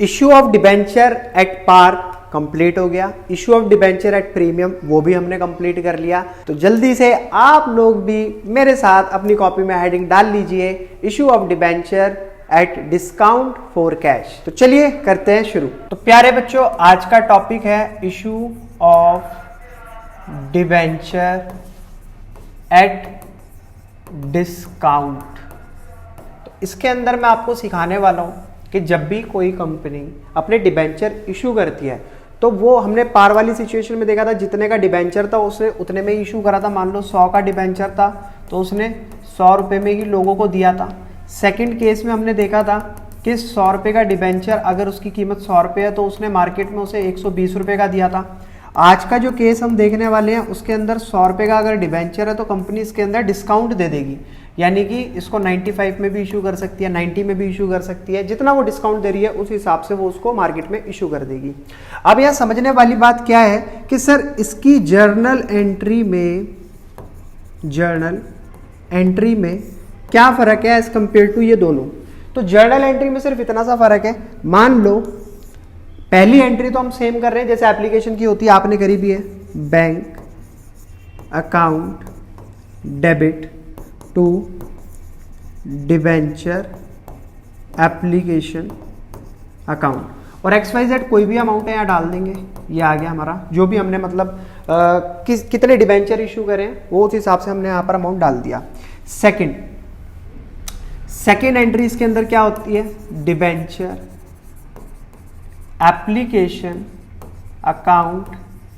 Issue of debenture at par complete हो गया। Issue of debenture at premium वो भी हमने कंप्लीट कर लिया। तो जल्दी से आप लोग भी मेरे साथ अपनी कॉपी में हेडिंग डाल लीजिए, issue of debenture at discount for cash. तो चलिए करते हैं शुरू। तो प्यारे बच्चों, आज का टॉपिक है issue of debenture at discount. तो इसके अंदर मैं आपको सिखाने वाला हूं कि जब भी कोई कंपनी अपने डिबेंचर इशू करती है तो वो हमने पार वाली सिचुएशन में देखा था, जितने का डिबेंचर था उसने उतने में ही इशू करा था। मान लो 100 का डिबेंचर था तो उसने 100 रुपये में ही लोगों को दिया था। सेकंड केस में हमने देखा था कि 100 रुपये का डिबेंचर अगर उसकी कीमत 100 रुपये है तो उसने मार्केट में उसे 120 रुपये का दिया था। आज का जो केस हम देखने वाले हैं उसके अंदर 100 रुपये का अगर डिबेंचर है तो कंपनी इसके अंदर डिस्काउंट दे देगी, यानी कि इसको 95 में भी इशू कर सकती है, 90 में भी इशू कर सकती है। जितना वो डिस्काउंट दे रही है उस हिसाब से वो उसको मार्केट में इशू कर देगी। अब यहाँ समझने वाली बात क्या है कि सर इसकी जर्नल एंट्री में क्या फ़र्क है एज कंपेयर टू ये दोनों। तो जर्नल एंट्री में सिर्फ इतना सा फ़र्क है, मान लो पहली एंट्री तो हम सेम कर रहे हैं जैसे एप्लीकेशन की होती है, आपने करी भी है, bank account debit to debenture application account, और XYZ कोई भी अमाउंट है यहाँ डाल देंगे। ये आ गया हमारा जो भी हमने मतलब कितने डिबेंचर इशू करें वो उस हिसाब से हमने यहाँ पर अमाउंट डाल दिया। सेकंड एंट्री इसके अंदर क्या होती है, डिबेंचर एप्लीकेशन अकाउंट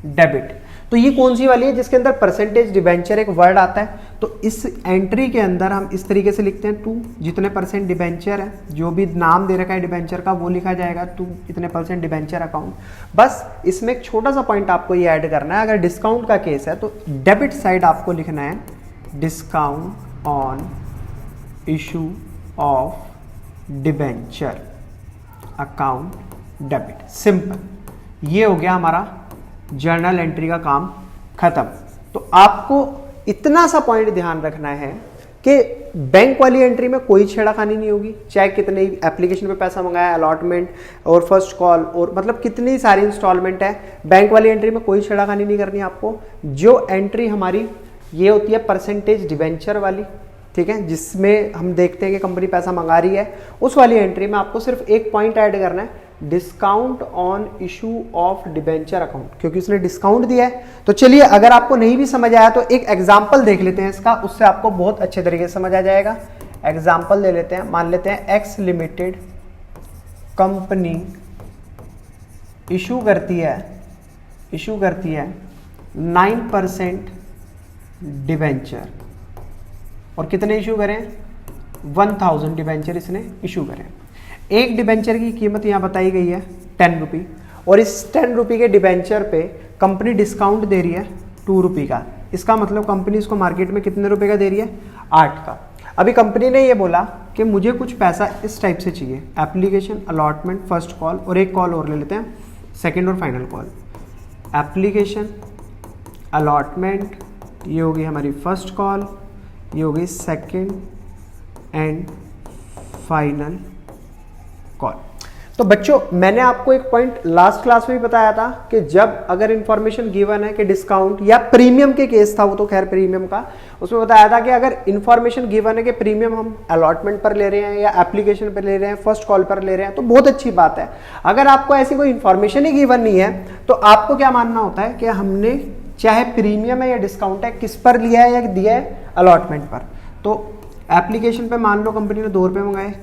डेबिट। तो ये कौन सी वाली है जिसके अंदर परसेंटेज डिबेंचर एक वर्ड आता है। तो इस एंट्री के अंदर हम इस तरीके से लिखते हैं, टू जितने परसेंट डिबेंचर है, जो भी नाम दे रखा है डिबेंचर का वो लिखा जाएगा, टू इतने परसेंट डिबेंचर अकाउंट। बस इसमें एक छोटा सा पॉइंट आपको ये ऐड करना है, अगर डिस्काउंट का केस है तो डेबिट साइड आपको लिखना है discount on issue of debenture account debit. Simple, ये हो गया हमारा जर्नल एंट्री का काम खत्म। तो आपको इतना सा पॉइंट ध्यान रखना है कि बैंक वाली एंट्री में कोई छेड़खानी नहीं होगी, चाहे कितने एप्लीकेशन पे पैसा मंगाया, अलॉटमेंट और फर्स्ट कॉल और मतलब कितनी सारी इंस्टॉलमेंट है, बैंक वाली एंट्री में कोई छेड़खानी नहीं करनी आपको। जो एंट्री हमारी ये होती है परसेंटेज डिबेंचर वाली, ठीक है, जिसमें हम देखते हैं कि कंपनी पैसा मंगा रही है, उस वाली एंट्री में आपको सिर्फ एक पॉइंट ऐड करना है, discount on issue of debenture account, क्योंकि उसने डिस्काउंट दिया है। तो चलिए, अगर आपको नहीं भी समझ आया तो एक एग्जांपल देख लेते हैं इसका, उससे आपको बहुत अच्छे तरीके से समझ आ जाएगा। एग्जांपल ले लेते हैं, मान लेते हैं एक्स लिमिटेड कंपनी इशू करती है 9% डिबेंचर, और कितने इशू करें, 1000 डिबेंचर इसने इशू करें। एक डिबेंचर की कीमत यहाँ बताई गई है 10 रुपये, और इस 10 रुपये के डिबेंचर पे कंपनी डिस्काउंट दे रही है 2 रुपये का। इसका मतलब कंपनी इसको मार्केट में कितने रुपए का दे रही है, 8 का। अभी कंपनी ने ये बोला कि मुझे कुछ पैसा इस टाइप से चाहिए, एप्लीकेशन अलॉटमेंट फर्स्ट कॉल, और एक कॉल और ले लेते हैं, सेकेंड और फाइनल कॉल। एप्लीकेशन अलॉटमेंट, ये होगी हमारी फर्स्ट कॉल, ये होगी सेकेंड एंड फाइनल कॉल। तो बच्चों, मैंने आपको एक पॉइंट लास्ट क्लास में भी बताया था कि जब अगर इंफॉर्मेशन गिवन है कि डिस्काउंट या प्रीमियम के केस था, वो तो खैर प्रीमियम का, उसमें बताया था कि अगर इंफॉर्मेशन गिवन है कि प्रीमियम हम अलॉटमेंट पर ले रहे हैं या एप्लीकेशन पर ले रहे हैं, फर्स्ट कॉल पर ले रहे हैं, तो बहुत अच्छी बात है। अगर आपको ऐसी कोई इंफॉर्मेशन ही गिवन नहीं है तो आपको क्या मानना होता है कि हमने चाहे प्रीमियम है या डिस्काउंट है, किस पर लिया है या दिया है, अलॉटमेंट पर। तो एप्लीकेशन पे मान लो कंपनी ने 2 रुपये मंगाए,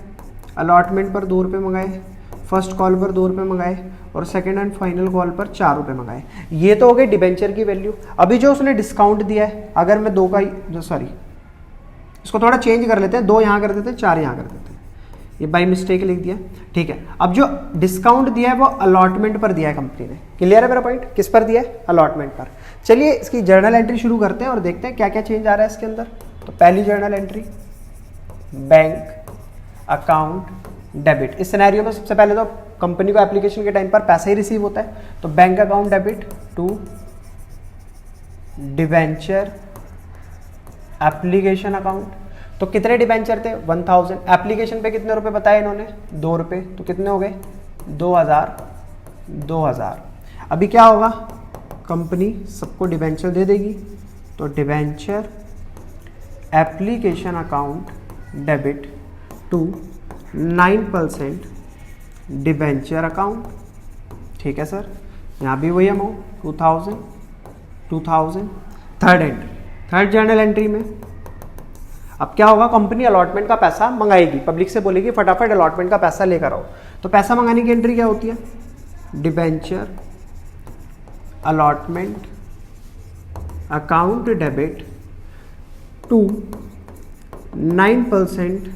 अलॉटमेंट पर 2 रुपये मंगाए, फर्स्ट कॉल पर 2 रुपये मंगाए, और सेकेंड एंड फाइनल कॉल पर 4 रुपये मंगाए। ये तो हो गई डिबेंचर की वैल्यू। अभी जो उसने डिस्काउंट दिया है, अगर मैं इसको थोड़ा चेंज कर लेते हैं, 2 यहाँ कर देते हैं, 4 यहाँ कर देते हैं, ये बाई मिस्टेक लिख दिया, ठीक है। अब जो डिस्काउंट दिया है वो अलॉटमेंट पर दिया है कंपनी ने। क्लियर है मेरा पॉइंट, किस पर दिया है, अलॉटमेंट पर। चलिए इसकी जर्नल एंट्री शुरू करते हैं और देखते हैं क्या क्या चेंज आ रहा है इसके अंदर। तो पहली journal entry, bank account debit. इस सिनेरियो में सबसे पहले तो कंपनी को एप्लीकेशन के टाइम पर पैसा ही रिसीव होता है, तो bank account debit to debenture application account. तो कितने डिबेंचर थे, 1000। एप्लीकेशन पे कितने रुपए बताए इन्होंने, 2 रुपए, तो कितने हो गए, 2000। अभी क्या होगा, कंपनी सबको डिबेंचर दे देगी, तो debenture application account debit to 9% debenture account. ठीक है सर, यहाँ भी वही अमाउंट 2000 थर्ड जर्नल एंट्री में अब क्या होगा, कंपनी अलॉटमेंट का पैसा मंगाएगी, पब्लिक से बोलेगी फटाफट अलॉटमेंट का पैसा लेकर आओ। तो पैसा मंगाने की एंट्री क्या होती है, debenture allotment account debit to 9%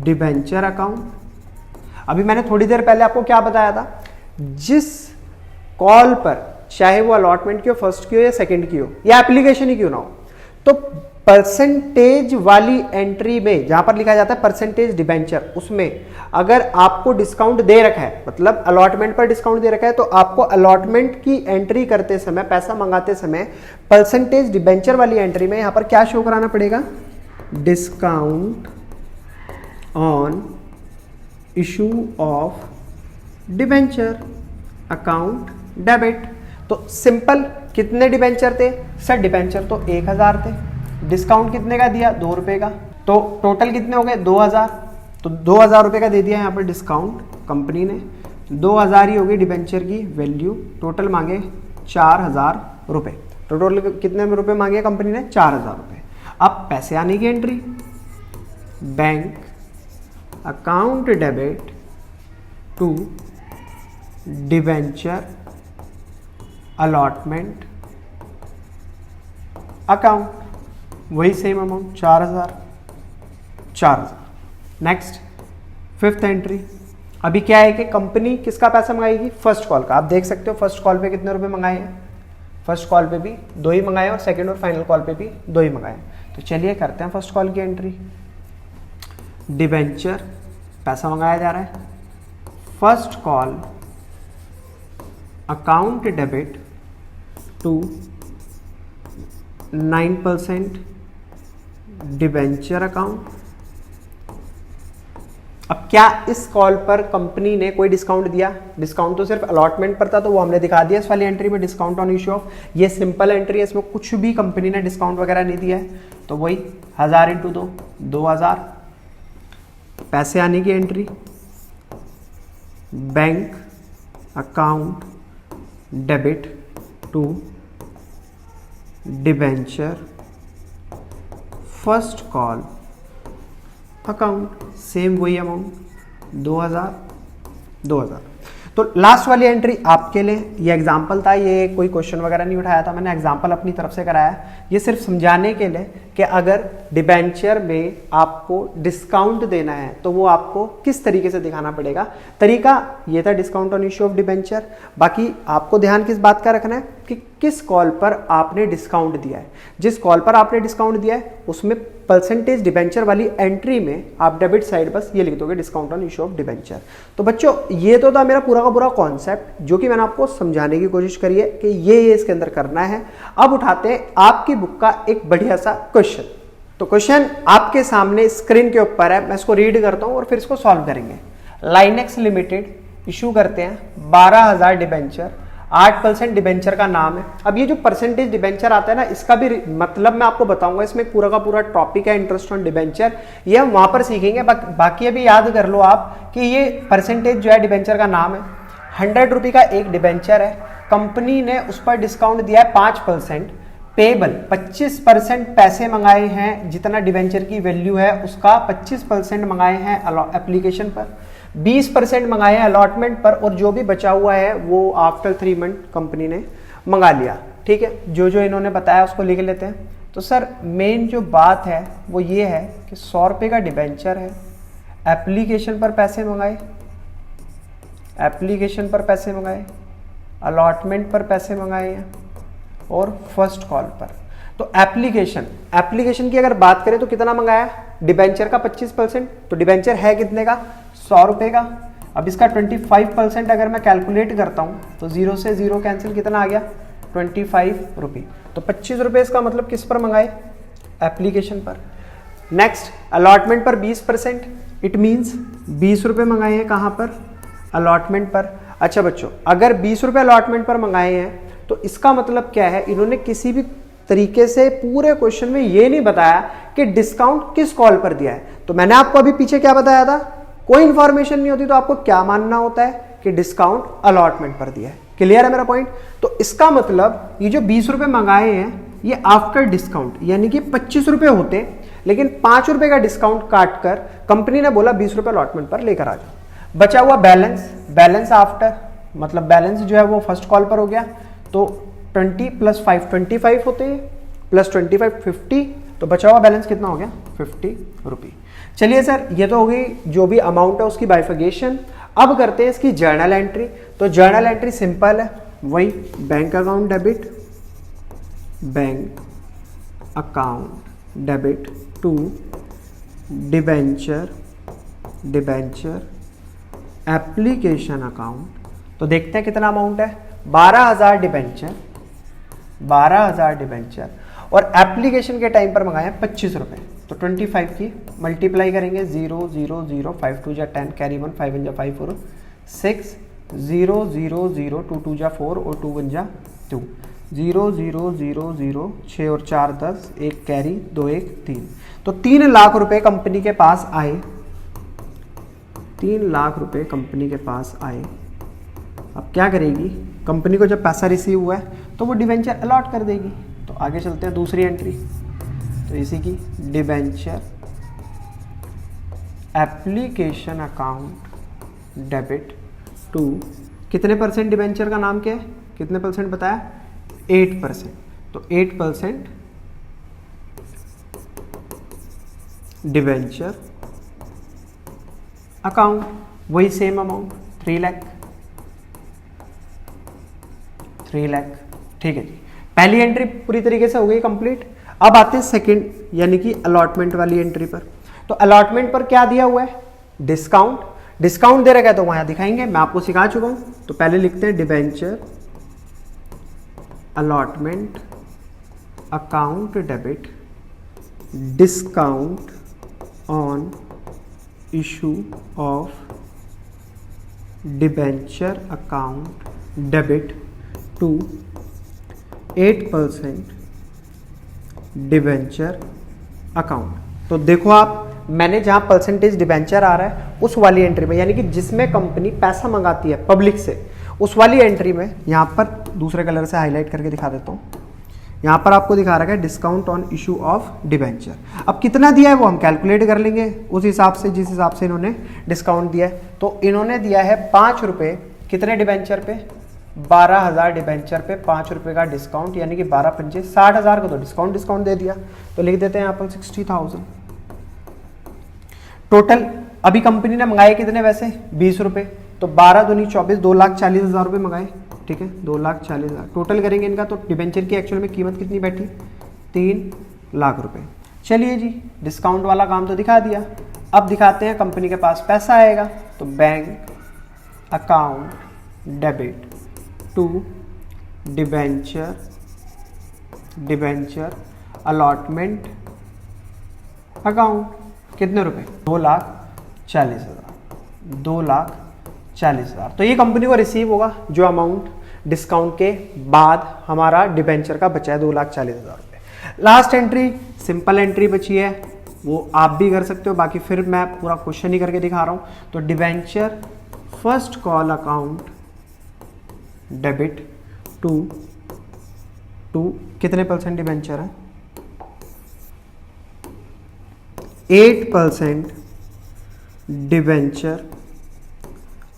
debenture account. अभी मैंने थोड़ी देर पहले आपको क्या बताया था, जिस कॉल पर चाहे वो अलॉटमेंट की हो, फर्स्ट की हो या सेकंड की हो या एप्लीकेशन ही क्यों ना हो, तो परसेंटेज वाली एंट्री में जहां पर लिखा जाता है परसेंटेज डिबेंचर, उसमें अगर आपको डिस्काउंट दे रखा है, मतलब अलॉटमेंट पर डिस्काउंट दे रखा है, तो आपको अलॉटमेंट की एंट्री करते समय, पैसा मंगाते समय परसेंटेज डिबेंचर वाली एंट्री में यहां पर क्या शो कराना पड़ेगा, discount on issue of debenture account debit. तो सिंपल, कितने डिबेंचर थे सर, डिबेंचर तो 1000 थे, डिस्काउंट कितने का दिया, 2 रुपए का, तो टोटल कितने हो गए 2000। तो 2000 रुपए का दे दिया यहाँ पर डिस्काउंट कंपनी ने, 2000 ही हो गई डिबेंचर की वैल्यू, टोटल मांगे 4000 रुपए। तो टोटल कितने रुपए मांगे कंपनी ने, 4000 रुपए। अब पैसे आने की entry, bank account debit to debenture allotment account, वही same amount 4000। Next fifth entry, अभी क्या है कि कंपनी किसका पैसा मंगाएगी, फर्स्ट कॉल का। आप देख सकते हो फर्स्ट कॉल पे कितने रुपए मंगाए हैं, फर्स्ट कॉल पे भी 2 ही मंगाए और सेकंड और फाइनल कॉल पे भी 2 ही मंगाए। तो चलिए करते हैं फर्स्ट कॉल की एंट्री। डिबेंचर पैसा मंगाया जा रहा है, first call account debit to 9% debenture account. अब क्या इस कॉल पर कंपनी ने कोई डिस्काउंट दिया, डिस्काउंट तो सिर्फ अलॉटमेंट पर था, तो वो हमने दिखा दिया इस वाली एंट्री में, डिस्काउंट ऑन इश्यू ऑफ। ये सिंपल एंट्री है, इसमें कुछ भी कंपनी ने डिस्काउंट वगैरह नहीं दिया है, तो वही 1000 × 2 2000। पैसे आने की entry, bank account debit to debenture first call account, same वही अमाउंट 2000। तो लास्ट वाली एंट्री आपके लिए, ये एग्जाम्पल था, ये कोई क्वेश्चन वगैरह नहीं उठाया था मैंने, एग्जाम्पल अपनी तरफ से कराया। ये सिर्फ समझाने के लिए कि अगर डिबेंचर में आपको डिस्काउंट देना है तो वो आपको किस तरीके से दिखाना पड़ेगा। तरीका ये था discount on issue of debenture. बाकी आपको ध्यान किस बात का रखना है कि किस कॉल पर आपने डिस्काउंट दिया है। जिस कॉल पर आपने डिस्काउंट दिया है उसमें परसेंटेज डिबेंचर वाली एंट्री में आप डेबिट साइड बस ये लिख दोगे discount on issue of debenture. तो बच्चों ये तो था मेरा पूरा का पूरा कॉन्सेप्ट, जो कि मैंने आपको समझाने की कोशिश करी है कि ये इसके अंदर करना है। अब उठाते हैं आपकी बुक का एक बढ़िया सा क्वेश्चन। तो क्वेश्चन आपके सामने स्क्रीन के ऊपर है, मैं इसको रीड करता हूं और फिर इसको सॉल्व करेंगे। लाइनेक्स लिमिटेड इशू करते हैं 12000 डिबेंचर, 8% डिबेंचर का नाम है। अब ये जो परसेंटेज डिबेंचर आता है ना, इसका भी मतलब मैं आपको बताऊंगा, इसमें पूरा का पूरा टॉपिक है इंटरेस्ट ऑन डिबेंचर, ये हम वहां पर सीखेंगे। बाकी अभी याद कर लो आप कि ये परसेंटेज जो है डिबेंचर का नाम है। 100 रुपये का एक डिबेंचर है, कंपनी ने उस पर डिस्काउंट दिया है 5%, पेबल 25% पैसे मंगाए हैं, जितना डिबेंचर की वैल्यू है उसका 25% मंगाए हैं एप्लीकेशन पर, 20% मंगाए हैं अलॉटमेंट पर, और जो भी बचा हुआ है वो आफ्टर 3 मंथ कंपनी ने मंगा लिया। ठीक है, जो जो इन्होंने बताया उसको लिख लेते हैं। तो सर मेन जो बात है वो ये है कि 100 रुपये का डिबेंचर है, एप्लीकेशन पर पैसे मंगाए, एप्लीकेशन पर पैसे मंगाए, अलॉटमेंट पर पैसे मंगाए हैं और फर्स्ट कॉल पर। तो एप्लीकेशन की अगर बात करें तो कितना मंगाया, डिबेंचर का 25%, तो डिबेंचर है कितने का, 100 रुपये का। अब इसका 25% अगर मैं कैलकुलेट करता हूं तो 0 से 0 कैंसिल, कितना आ गया 25 रुपये। तो 25 रुपये इसका मतलब किस पर मंगाए, एप्लीकेशन पर। नेक्स्ट अलॉटमेंट पर 20%, इट मीन्स 20 रुपये मंगाए हैं कहां पर, अलॉटमेंट पर। अच्छा बच्चों, अगर 20 रुपये अलॉटमेंट पर मंगाए हैं तो इसका मतलब क्या है, इन्होंने किसी भी तरीके से पूरे क्वेश्चन में ये नहीं बताया कि डिस्काउंट किस कॉल पर दिया है। तो मैंने आपको अभी पीछे क्या बताया था, कोई इंफॉर्मेशन नहीं होती तो आपको क्या मानना होता है कि डिस्काउंट अलॉटमेंट पर दिया है। क्लियर है मेरा पॉइंट? तो इसका मतलब ये जो 20 रुपये मंगाए हैं ये आफ्टर डिस्काउंट, यानी कि 25 रुपये होते, लेकिन 5 रुपये का डिस्काउंट काट कर कंपनी ने बोला 20 रुपये अलॉटमेंट पर लेकर आ जाओ। बचा हुआ बैलेंस, बैलेंस आफ्टर, मतलब बैलेंस जो है वो फर्स्ट कॉल पर हो गया। तो 20 + 5 25 होते हैं, प्लस 25 50, तो बचा हुआ बैलेंस कितना हो गया 50 रुपये। चलिए सर, ये तो हो गई जो भी अमाउंट है उसकी बाइफिकेशन। अब करते हैं इसकी जर्नल एंट्री। तो जर्नल एंट्री सिंपल है, वही bank account debit, bank account debit to debenture, debenture application account. तो देखते हैं कितना अमाउंट है, 12,000 डिबेंचर, 12,000 डिबेंचर, और एप्लीकेशन के टाइम पर मंगाए 25 रुपये। तो 25 की मल्टीप्लाई करेंगे, 0 0 0 5 2 जा 10, कैरी 1, 5 1 जा 5 4 6, 0 0 0 2 2 जा 4 और 2 1 जा 2, 0 0 0 0 6 और 4 10, 1 कैरी 2 1 3। तो 3 लाख रुपए कंपनी के पास आए, 3 लाख रुपए कंपनी के पास आए। अब क्या करेगी कंपनी को, जब पैसा रिसीव हुआ है तो वो डिबेंचर अलॉट कर देगी। तो आगे चलते हैं दूसरी एंट्री, तो इसी की debenture application account debit to, कितने परसेंट डिबेंचर का नाम क्या है, कितने परसेंट बताया, 8%। तो 8% डिबेंचर अकाउंट, वही सेम अमाउंट 3 लाख, 3 लाख। ठीक है जी, पहली एंट्री पूरी तरीके से हो गई कंप्लीट। अब आते हैं सेकंड, यानी कि अलॉटमेंट वाली एंट्री पर। तो अलॉटमेंट पर क्या दिया हुआ है, डिस्काउंट, डिस्काउंट दे रखा है तो वहां दिखाएंगे, मैं आपको सिखा चुका हूं। तो पहले लिखते हैं debenture allotment account debit discount on issue of debenture account debit to 8% debenture account. तो देखो आप, मैंने जहां परसेंटेज डिबेंचर आ रहा है उस वाली एंट्री में, यानी कि जिसमें कंपनी पैसा मंगाती है पब्लिक से, उस वाली एंट्री में यहां पर दूसरे कलर से हाईलाइट करके दिखा देता हूं। यहां पर आपको दिखा रखा है discount on issue of debenture. अब कितना दिया है वो हम कैलकुलेट कर लेंगे उस हिसाब से, जिस हिसाब से इन्होंने डिस्काउंट दिया है। तो इन्होंने दिया है 5 रुपये, कितने डिबेंचर पे, 12,000 डिबेंचर पे 5 रुपये का डिस्काउंट, यानी कि 12 पंजे 60,000 का तो डिस्काउंट दे दिया। तो लिख देते हैं यहाँ पर 60,000 टोटल। अभी कंपनी ने मंगाए कितने वैसे, 20 रुपये, तो 12 दूनी 24, 2,40,000 रुपये मंगाए। ठीक है, 2,40,000 टोटल करेंगे इनका। तो डिबेंचर की एक्चुअल में कीमत कितनी बैठी, 3 लाख रुपए। चलिए जी, डिस्काउंट वाला काम तो दिखा दिया। अब दिखाते हैं कंपनी के पास पैसा आएगा। तो bank account debit to debenture, debenture allotment account, कितने रुपए, 2,40,000, 2,40,000। तो ये कंपनी को रिसीव होगा जो अमाउंट डिस्काउंट के बाद हमारा डिबेंचर का बचा है 2,40,000 रुपये। लास्ट एंट्री सिंपल एंट्री बची है, वो आप भी कर सकते हो, बाकी फिर मैं पूरा क्वेश्चन ही करके दिखा रहा हूं। तो debenture first call account debit to कितने परसेंट डिबेंचर है, 8% डिबेंचर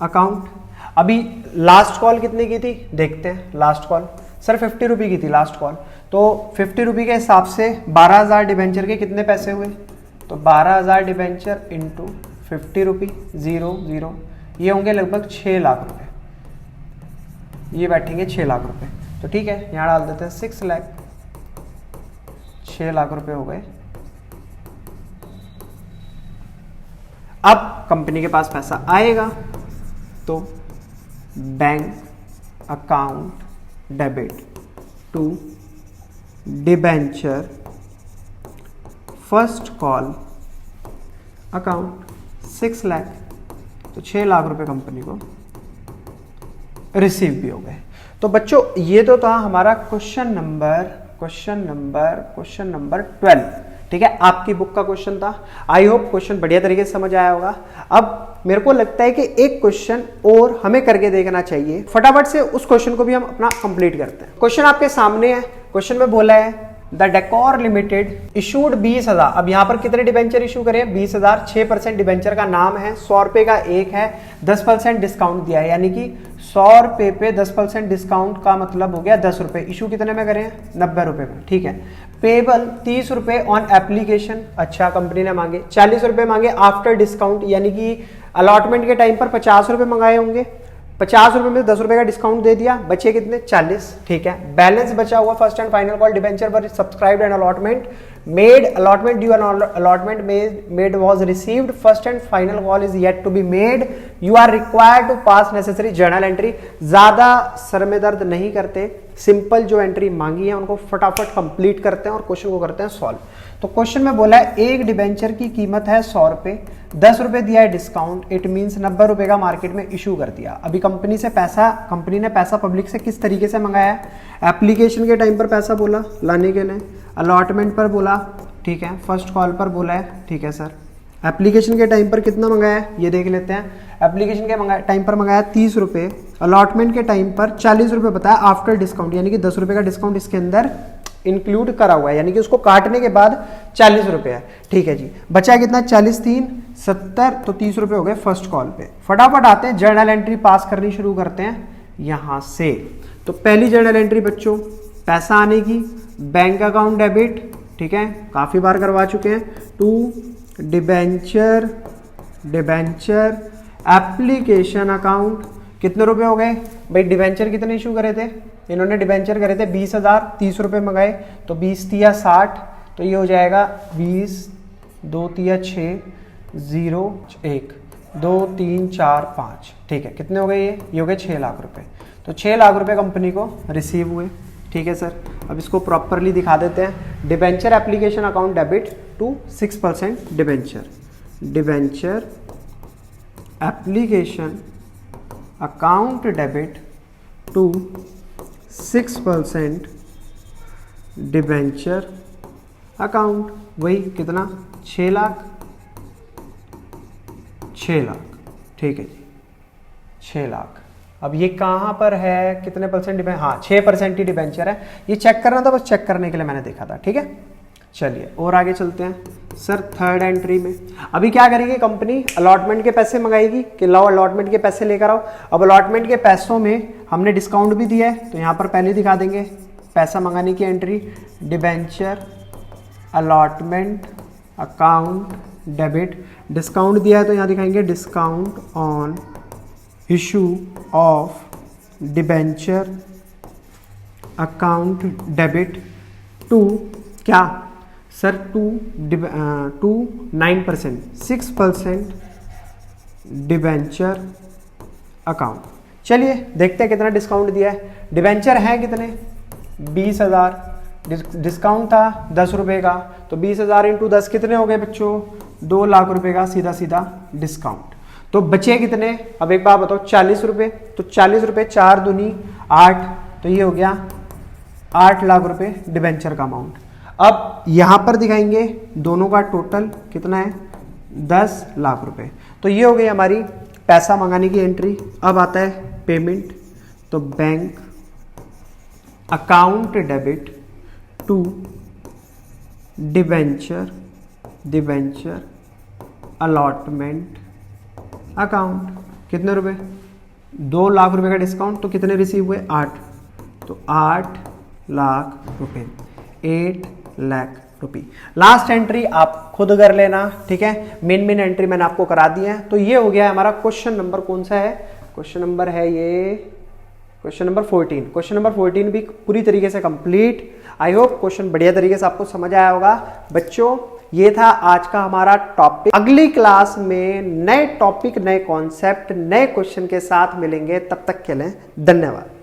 अकाउंट। अभी लास्ट कॉल कितने की थी देखते हैं। लास्ट कॉल सर 50 रुपये की थी लास्ट कॉल। तो 50 रुपये के हिसाब से 12,000 डिबेंचर के कितने पैसे हुए, तो 12,000 डिबेंचर इंटू 50 रुपये 0 0, ये होंगे लगभग 6 लाख रुपए, ये बैठेंगे 6 लाख रुपए। तो ठीक है, यहाँ डाल देते हैं 6 लाख, 6 लाख रुपए हो गए। अब कंपनी के पास पैसा आएगा तो bank account debit to debenture first call account 6 lakh. तो 6 लाख रुपए कंपनी को रिसीव भी हो गए। तो बच्चों ये तो था हमारा क्वेश्चन नंबर 12, ठीक है, आपकी बुक का क्वेश्चन था। आई होप क्वेश्चन बढ़िया तरीके से समझ आया होगा। अब मेरे को लगता है कि एक क्वेश्चन और हमें करके देखना चाहिए, फटाफट से उस क्वेश्चन को भी हम अपना कंप्लीट करते हैं। क्वेश्चन आपके सामने है, क्वेश्चन में बोला है द डेकोर लिमिटेड इशूड 20,000। अब यहां पर कितने डिबेंचर इशू करें? 20,000। 6% डिबेंचर का नाम है, 100 रुपए का एक है, 10% डिस्काउंट दिया है, यानी कि 100 रुपए पे 10% डिस्काउंट का मतलब हो गया 10 रुपए। इशू कितने में करें? 90 रुपए में, ठीक है। पेबल 30 रुपए ऑन एप्लीकेशन, अच्छा कंपनी ने मांगे। 40 रुपए मांगे आफ्टर डिस्काउंट, यानी कि अलॉटमेंट के टाइम पर 50 रुपए मंगाए होंगे, 50 रुपए में 10 रुपए का डिस्काउंट दे दिया, बचे कितने? 40, ठीक है। बैलेंस बचा हुआ first and final call debenture पर subscribed and allotment made, allotment due and allotment made was received, first and final call is yet to be made, you are required to pass necessary journal entry. ज्यादा सर में दर्द नहीं करते, simple जो entry मांगी है उनको फटाफट कंप्लीट करते हैं और क्वेश्चन को करते हैं सॉल्व। तो क्वेश्चन में बोला है एक डिबेंचर की कीमत है 100 रुपए, 10 रुपए दिया है डिस्काउंट, इट मींस 90 रुपए का मार्केट में इशू कर दिया। अभी कंपनी ने पैसा पब्लिक से किस तरीके से मंगाया है? एप्लीकेशन के टाइम पर पैसा बोला लाने के लिए, अलॉटमेंट पर बोला, ठीक है, फर्स्ट कॉल पर बोला है, ठीक है सर। एप्लीकेशन के टाइम पर कितना मंगाया है ये देख लेते हैं। एप्लीकेशन के टाइम पर मंगाया 30 रुपए, अलॉटमेंट के टाइम पर 40 रुपए बताया आफ्टर डिस्काउंट, यानी कि 10 रुपए का डिस्काउंट इसके अंदर इंक्लूड करा हुआ है, यानी कि उसको काटने के बाद 40 रुपए है, ठीक है जी। बचा कितना? 40 3 70, तो 30 रुपए हो गए फर्स्ट कॉल पे। फटाफट आते हैं जर्नल एंट्री पास करनी शुरू करते हैं यहां से। तो पहली जर्नल एंट्री बच्चों, पैसा आने की, बैंक अकाउंट डेबिट, ठीक है, काफी बार करवा चुके हैं, टू डिबेंचर एप्लीकेशन अकाउंट। कितने रुपए हो गए भाई? डिबेंचर कितने इशू करे थे इन्होंने? डिबेंचर करे थे 20,000, 30 रुपए मंगाए, तो 20 तिया 60, तो ये हो जाएगा 20, 2 तिया 6, 0 1, 2 3 4 5, ठीक है। कितने हो गए ये हो गए 6 लाख रुपए। तो 6 लाख रुपए कंपनी को रिसीव हुए, ठीक है सर। अब इसको प्रॉपरली दिखा देते हैं। Debenture application account debit to 6% debenture application account debit to 6% debenture account, वही कितना? 6 लाख, ठीक है जी, 6 लाख। अब ये कहां पर है? कितने परसेंट डिबेंचर? हाँ 6% ही डिबेंचर है, ये चेक करना था, बस चेक करने के लिए मैंने देखा था, ठीक है। चलिए और आगे चलते हैं सर। थर्ड एंट्री में अभी क्या करेगी कंपनी? अलॉटमेंट के पैसे मंगाएगी कि लाओ अलॉटमेंट के पैसे लेकर आओ। अब अलॉटमेंट के पैसों में हमने डिस्काउंट भी दिया है, तो यहां पर पहले दिखा देंगे पैसा मंगाने की entry, debenture allotment account debit. Discount दिया है तो यहां दिखाएंगे discount on issue of debenture account debit to क्या सर? To 9%, 6% debenture account. चलिए देखते हैं कितना डिस्काउंट दिया है। डिबेंचर है कितने? 20,000, डिस्काउंट था 10 रुपए का, तो 20,000 इंटू 10 कितने हो गए बच्चों? 2 लाख रुपए का सीधा सीधा डिस्काउंट। तो बचे कितने? अब एक बात बताओ, 40 रुपए, तो 40 रुपए 4 दूनी 8, तो ये हो गया 8 लाख रुपए डिबेंचर का अमाउंट। अब यहां पर दिखाएंगे दोनों का टोटल कितना है? 10 लाख रुपए। तो ये हो गई हमारी पैसा मंगाने की एंट्री। अब आता है पेमेंट, तो bank account debit to debenture allotment account. कितने रुपए? 2 लाख रुपए का डिस्काउंट, तो कितने रिसीव हुए? 8, तो 8 लाख रुपए, 8 लाख रुपए। लास्ट एंट्री आप खुद कर लेना, ठीक है। मेन एंट्री मैंने आपको करा दी है। तो ये हो गया हमारा क्वेश्चन नंबर, कौन सा है? क्वेश्चन नंबर है ये, क्वेश्चन नंबर 14। क्वेश्चन नंबर 14 भी पूरी तरीके से कंप्लीट। आई होप क्वेश्चन बढ़िया तरीके से आपको समझ आया होगा बच्चों। ये था आज का हमारा टॉपिक। अगली क्लास में नए टॉपिक, नए कॉन्सेप्ट, नए क्वेश्चन के साथ मिलेंगे। तब तक के लिए धन्यवाद।